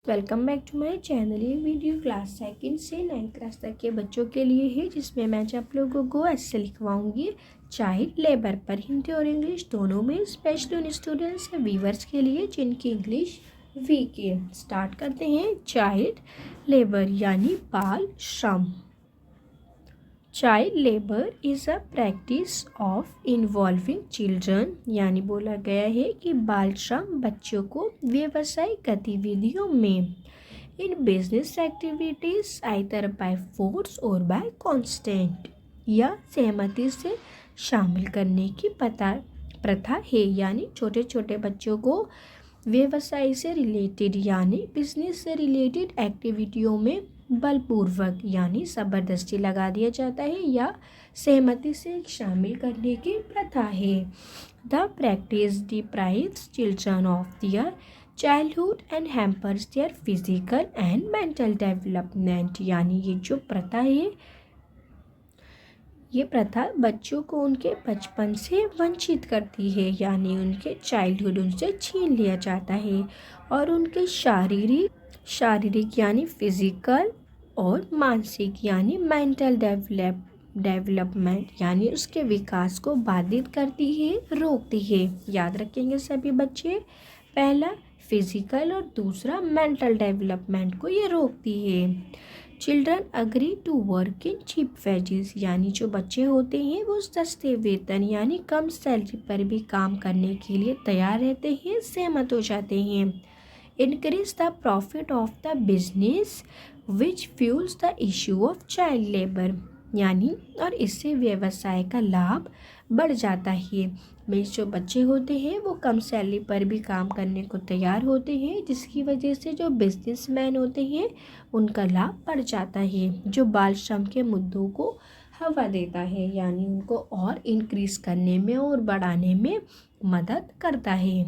Welcome back to my channel. ये video class second से 9th class तक के बच्चों के लिए है, जिसमें मैं आप लोगों को ऐसे लिखवाऊंगी चाइल्ड लेबर पर। हिंदी और इंग्लिश दोनों में, स्पेशली उन स्टूडेंट्स या वीवर्स के लिए जिनकी इंग्लिश वीक है। स्टार्ट करते हैं। चाइल्ड लेबर यानी बाल श्रम। Child labour is a practice of involving children, यानी बोला गया है कि बाल श्रम बच्चों को व्यवसायिक गतिविधियों में in business activities either by force और बाय कांस्टेंट या सहमति से शामिल करने की प्रथा है। यानी छोटे छोटे बच्चों को व्यवसाय से रिलेटेड यानी बिजनेस से रिलेटेड एक्टिविटियों में बलपूर्वक यानी ज़बरदस्ती लगा दिया जाता है या सहमति से शामिल करने की प्रथा है। The practice deprives children of their childhood and hampers their physical and mental development. यानी ये जो प्रथा है, ये प्रथा बच्चों को उनके बचपन से वंचित करती है, यानी उनके चाइल्डहुड उनसे छीन लिया जाता है और उनके शारीरिक यानी फिजिकल और मानसिक यानी मेंटल डेवलपमेंट यानी उसके विकास को बाधित करती है, रोकती है। याद रखेंगे सभी बच्चे, पहला फिजिकल और दूसरा मेंटल डेवलपमेंट को ये रोकती है। Children agree to work in cheap wages, यानी जो बच्चे होते हैं वो सस्ते वेतन यानी कम सैलरी पर भी काम करने के लिए तैयार रहते हैं, सहमत हो जाते हैं। Increase the profit of the business which fuels the issue of child labor, यानी और इससे व्यवसाय का लाभ बढ़ जाता है। में जो बच्चे होते हैं वो कम सैलरी पर भी काम करने को तैयार होते हैं, जिसकी वजह से जो बिजनेसमैन होते हैं उनका लाभ बढ़ जाता है, जो बाल श्रम के मुद्दों को हवा देता है, यानी उनको और इंक्रीज करने में और बढ़ाने में मदद करता है।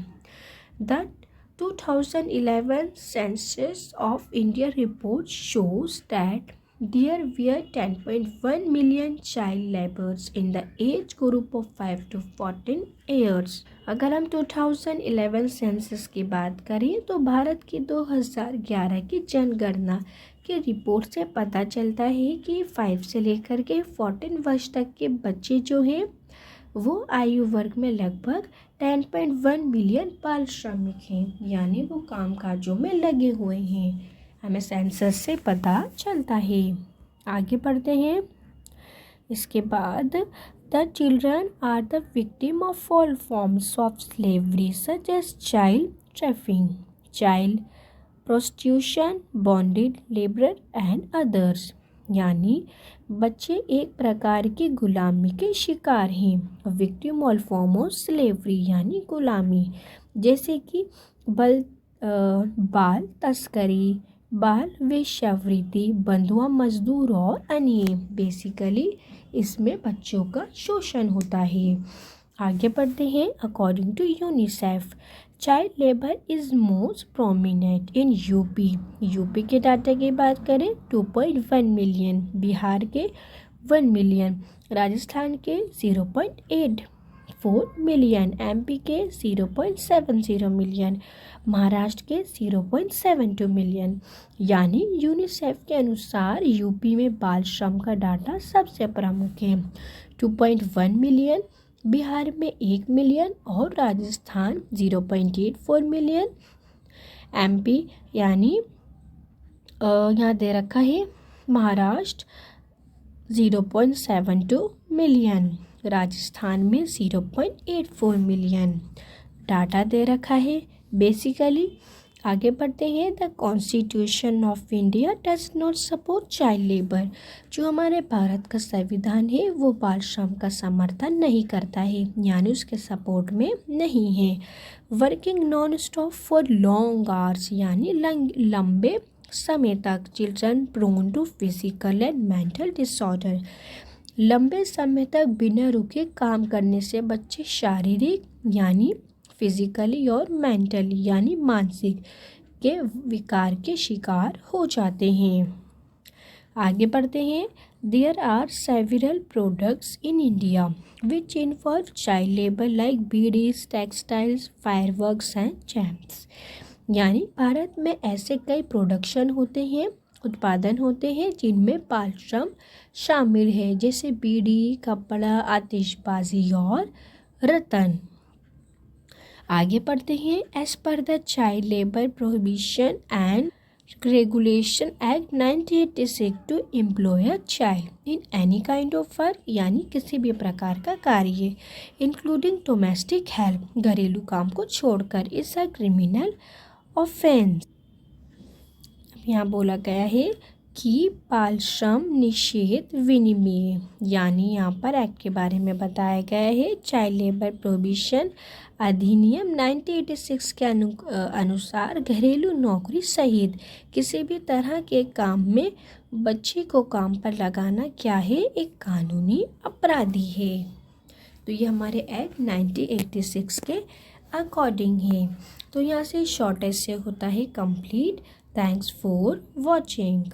The 2011 Census of India report shows that there were 10.1 million child laborers in the age group of 5 to 14 years। अगर हम 2011 सेंसस की बात करें तो भारत की 2011 की जनगणना के रिपोर्ट से पता चलता है कि 5 से लेकर के 14 वर्ष तक के बच्चे जो हैं वो आयु वर्ग में लगभग 10.1 मिलियन बाल श्रमिक हैं, यानी वो कामकाजों में लगे हुए हैं। हमें सेंसस से पता चलता है। आगे बढ़ते हैं। इसके बाद the children are the victim of all forms of slavery such as child trafficking, child prostitution, bonded labour and others. यानी बच्चे एक प्रकार की गुलामी के शिकार हैं। Victim all form of slavery यानी गुलामी, जैसे कि बाल तस्करी, बाल वेश्यावृत्ति, बंधुआ मजदूर और अन्य। बेसिकली इसमें बच्चों का शोषण होता है। आगे बढ़ते हैं। According to UNICEF child labour is most prominent in UP के डाटा की बात करें 2.1 मिलियन, बिहार के 1 मिलियन, राजस्थान के 0.84 मिलियन, एमपी के 0.70 मिलियन, महाराष्ट्र के 0.72 मिलियन। यानी यूनिसेफ के अनुसार यूपी में बाल श्रम का डाटा सबसे प्रमुख है, 2.1 मिलियन, बिहार में 1 मिलियन और राजस्थान 0.84 मिलियन। एमपी यानी यहाँ दे रखा है महाराष्ट्र 0.72 मिलियन, राजस्थान में 0.84 मिलियन डाटा दे रखा है। बेसिकली आगे बढ़ते हैं। The constitution of India does not support child labour, जो हमारे भारत का संविधान है वो बाल श्रम का समर्थन नहीं करता है, यानी उसके सपोर्ट में नहीं है। Working non stop for long hours, यानी लंबे समय तक, children prone to physical and mental disorder, लंबे समय तक बिना रुके काम करने से बच्चे शारीरिक यानी फिजिकली और मेंटली यानी मानसिक के विकार के शिकार हो जाते हैं। आगे बढ़ते हैं। There are several products in India which involve child labour like bidis, textiles, fireworks and gems. यानी भारत में ऐसे कई प्रोडक्शन होते हैं, उत्पादन होते हैं जिनमें बाल श्रम शामिल है, जैसे बीड़ी, कपड़ा, आतिशबाजी और रतन। आगे पढ़ते हैं। As per the child labour prohibition and regulation act 1986 to employ a child in any kind of work, यानी किसी भी प्रकार का कार्य इंक्लूडिंग डोमेस्टिक हेल्प, घरेलू काम को छोड़कर, इज अ क्रिमिनल ऑफेंस। यहाँ बोला गया है कि बाल श्रम निषेध विनिमय, यानी यहाँ पर एक्ट के बारे में बताया गया है। चाइल्ड लेबर प्रोहिबिशन अधिनियम 1986 के अनुसार घरेलू नौकरी सहित किसी भी तरह के काम में बच्चे को काम पर लगाना क्या है, एक कानूनी अपराधी है। तो ये हमारे एक्ट 1986 के अकॉर्डिंग है। तो यहाँ से शॉर्टेज से होता है कंप्लीट। Thanks for watching.